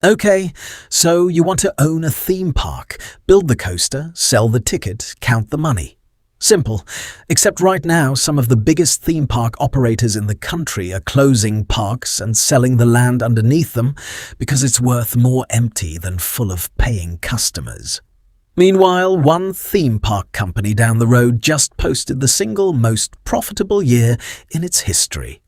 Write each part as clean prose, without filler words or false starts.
Okay, so you want to own a theme park, build the coaster, sell the ticket, count the money. Simple, except right now some of the biggest theme park operators in the country are closing parks and selling the land underneath them because it's worth more empty than full of paying customers. Meanwhile, one theme park company down the road just posted the single most profitable year in its history.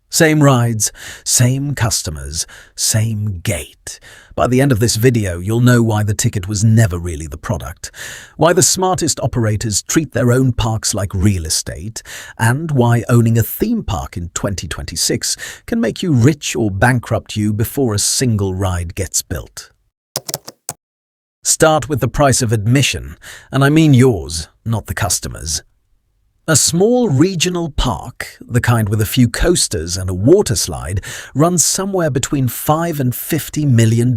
Same rides, same customers, same gate. By the end of this video, you'll know why the ticket was never really the product, why the smartest operators treat their own parks like real estate, and why owning a theme park in 2026 can make you rich or bankrupt you before a single ride gets built. Start with the price of admission, and I mean yours, not the customers'. A small regional park, the kind with a few coasters and a water slide, runs somewhere between $5 and $50 million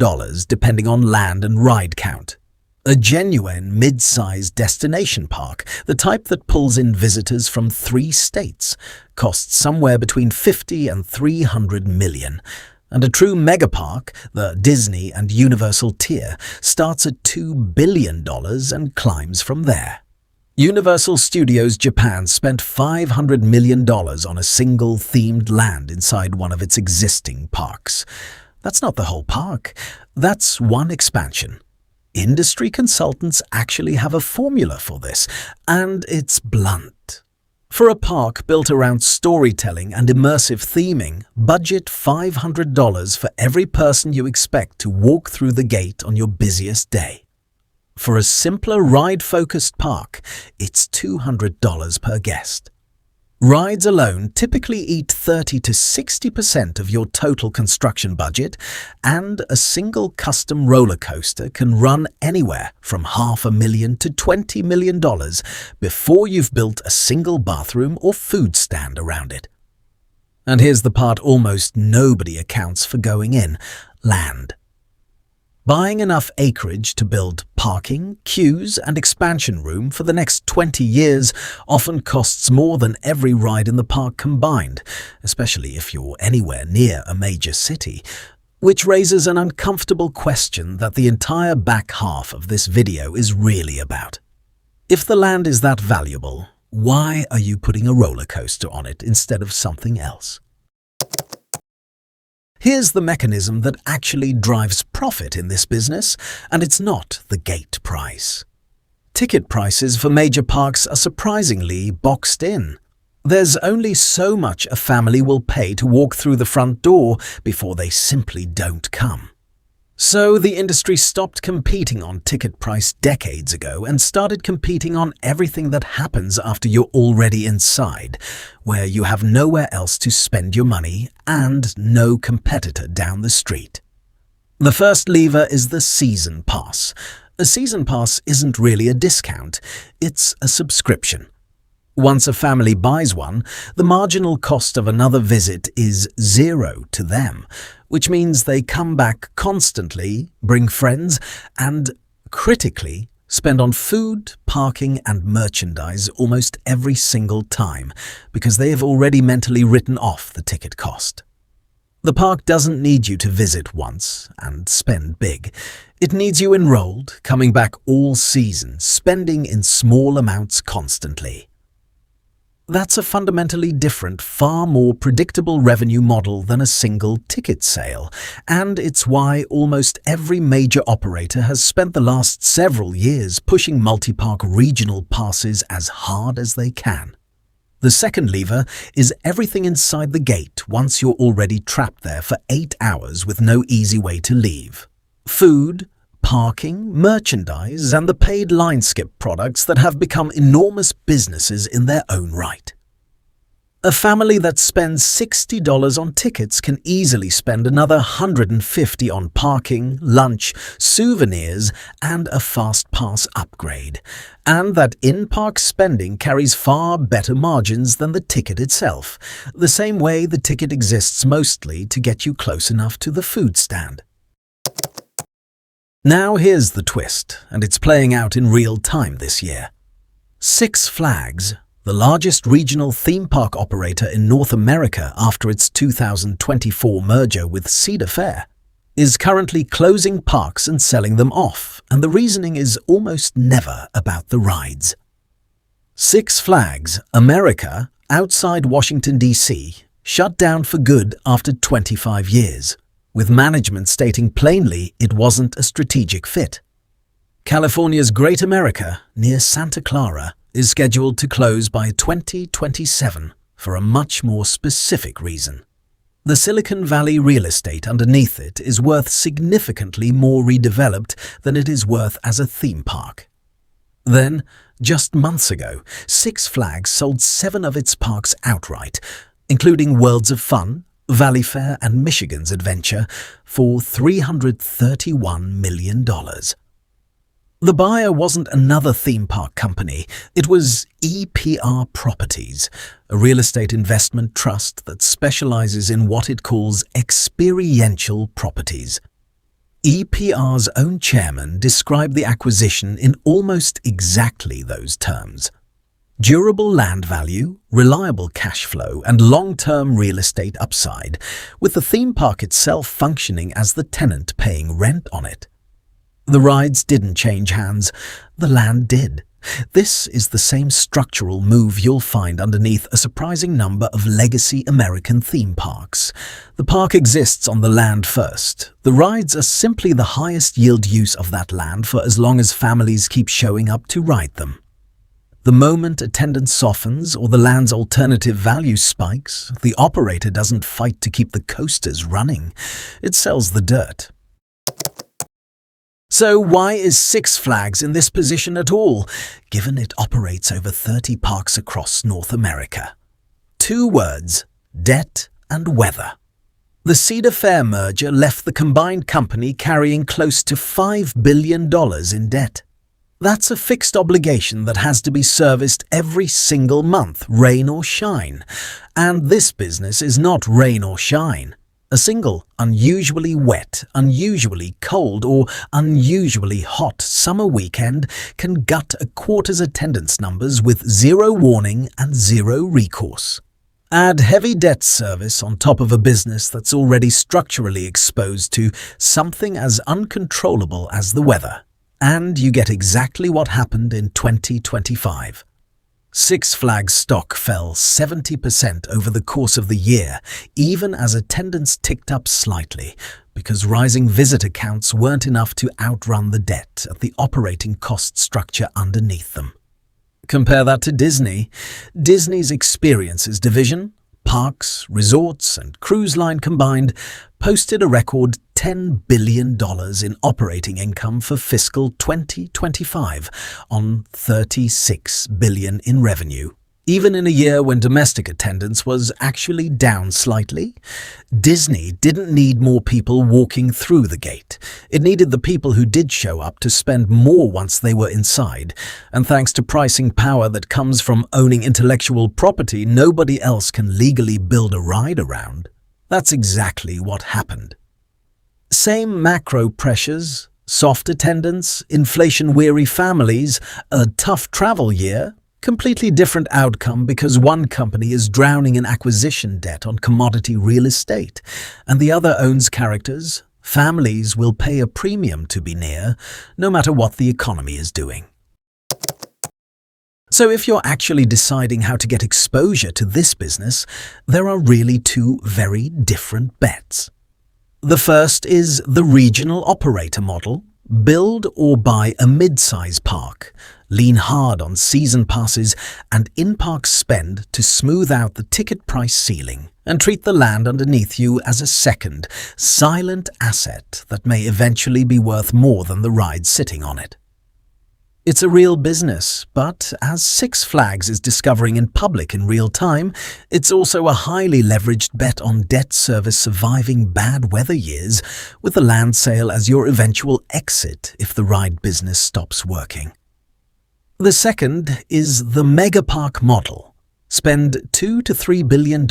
depending on land and ride count. A genuine mid-sized destination park, the type that pulls in visitors from 3 states, costs somewhere between $50 and $300 million. And a true megapark, the Disney and Universal tier, starts at $2 billion and climbs from there. Universal Studios Japan spent $500 million on a single themed land inside one of its existing parks. That's not the whole park. That's one expansion. Industry consultants actually have a formula for this, and it's blunt. For a park built around storytelling and immersive theming, budget $500 for every person you expect to walk through the gate on your busiest day. For a simpler ride-focused park, it's $200 per guest. Rides alone typically eat 30 to 60% of your total construction budget, and a single custom roller coaster can run anywhere from $500,000 to $20 million before you've built a single bathroom or food stand around it. And here's the part almost nobody accounts for going in: land. Buying enough acreage to build parking, queues, and expansion room for the next 20 years often costs more than every ride in the park combined, especially if you're anywhere near a major city, which raises an uncomfortable question that the entire back half of this video is really about. If the land is that valuable, why are you putting a roller coaster on it instead of something else? Here's the mechanism that actually drives profit in this business, and it's not the gate price. Ticket prices for major parks are surprisingly boxed in. There's only so much a family will pay to walk through the front door before they simply don't come. So the industry stopped competing on ticket price decades ago and started competing on everything that happens after you're already inside, where you have nowhere else to spend your money and no competitor down the street. The first lever is the season pass. A season pass isn't really a discount, it's a subscription. Once a family buys one, the marginal cost of another visit is zero to them, which means they come back constantly, bring friends, and, critically, spend on food, parking, and merchandise almost every single time, because they have already mentally written off the ticket cost. The park doesn't need you to visit once and spend big. It needs you enrolled, coming back all season, spending in small amounts constantly. That's a fundamentally different, far more predictable revenue model than a single ticket sale, and it's why almost every major operator has spent the last several years pushing multi-park regional passes as hard as they can. The second lever is everything inside the gate once you're already trapped there for 8 hours with no easy way to leave. Food, parking, merchandise, and the paid line skip products that have become enormous businesses in their own right. A family that spends $60 on tickets can easily spend another $150 on parking, lunch, souvenirs, and a fast pass upgrade. And that in-park spending carries far better margins than the ticket itself, the same way the ticket exists mostly to get you close enough to the food stand. Now here's the twist, and it's playing out in real time this year. Six Flags, the largest regional theme park operator in North America after its 2024 merger with Cedar Fair, is currently closing parks and selling them off, and the reasoning is almost never about the rides. Six Flags America, outside Washington, D.C., shut down for good after 25 years, with management stating plainly it wasn't a strategic fit. California's Great America, near Santa Clara, is scheduled to close by 2027 for a much more specific reason. The Silicon Valley real estate underneath it is worth significantly more redeveloped than it is worth as a theme park. Then, just months ago, Six Flags sold 7 of its parks outright, including Worlds of Fun, Valleyfair and Michigan's Adventure, for $331 million. The buyer wasn't another theme park company, it was EPR Properties, a real estate investment trust that specializes in what it calls experiential properties. EPR's own chairman described the acquisition in almost exactly those terms. Durable land value, reliable cash flow, and long-term real estate upside, with the theme park itself functioning as the tenant paying rent on it. The rides didn't change hands, the land did. This is the same structural move you'll find underneath a surprising number of legacy American theme parks. The park exists on the land first. The rides are simply the highest yield use of that land for as long as families keep showing up to ride them. The moment attendance softens or the land's alternative value spikes, the operator doesn't fight to keep the coasters running. It sells the dirt. So why is Six Flags in this position at all, given it operates over 30 parks across North America? 2 words: debt and weather. The Cedar Fair merger left the combined company carrying close to $5 billion in debt. That's a fixed obligation that has to be serviced every single month, rain or shine. And this business is not rain or shine. A single unusually wet, unusually cold, or unusually hot summer weekend can gut a quarter's attendance numbers with 0 warning and 0 recourse. Add heavy debt service on top of a business that's already structurally exposed to something as uncontrollable as the weather, and you get exactly what happened in 2025. Six Flags stock fell 70% over the course of the year, even as attendance ticked up slightly, because rising visitor counts weren't enough to outrun the debt at the operating cost structure underneath them. Compare that to Disney. Disney's experiences division, parks, resorts, and cruise line combined, posted a record $10 billion in operating income for fiscal 2025 on $36 billion in revenue. Even in a year when domestic attendance was actually down slightly, Disney didn't need more people walking through the gate. It needed the people who did show up to spend more once they were inside, and thanks to pricing power that comes from owning intellectual property nobody else can legally build a ride around. That's exactly what happened. Same macro pressures, soft attendance, inflation-weary families, a tough travel year. Completely different outcome because one company is drowning in acquisition debt on commodity real estate, and the other owns characters. Families will pay a premium to be near, no matter what the economy is doing. So if you're actually deciding how to get exposure to this business, there are really 2 very different bets. The first is the regional operator model. Build or buy a mid-size park, lean hard on season passes and in-park spend to smooth out the ticket price ceiling, and treat the land underneath you as a second, silent asset that may eventually be worth more than the ride sitting on it. It's a real business, but as Six Flags is discovering in public in real time, it's also a highly leveraged bet on debt service surviving bad weather years, with the land sale as your eventual exit if the ride business stops working. The second is the megapark model. Spend $2 to $3 billion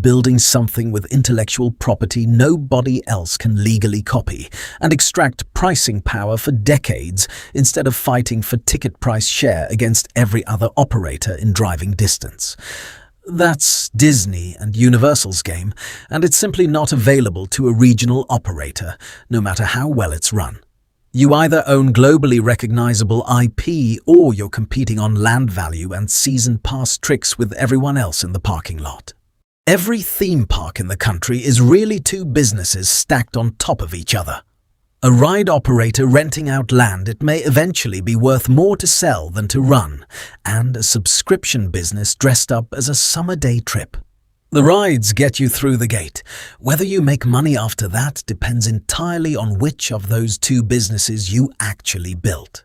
building something with intellectual property nobody else can legally copy, and extract pricing power for decades instead of fighting for ticket price share against every other operator in driving distance. That's Disney and Universal's game, and it's simply not available to a regional operator, no matter how well it's run. You either own globally recognizable IP or you're competing on land value and season pass tricks with everyone else in the parking lot. Every theme park in the country is really two businesses stacked on top of each other. A ride operator renting out land it may eventually be worth more to sell than to run, and a subscription business dressed up as a summer day trip. The rides get you through the gate. Whether you make money after that depends entirely on which of those two businesses you actually built.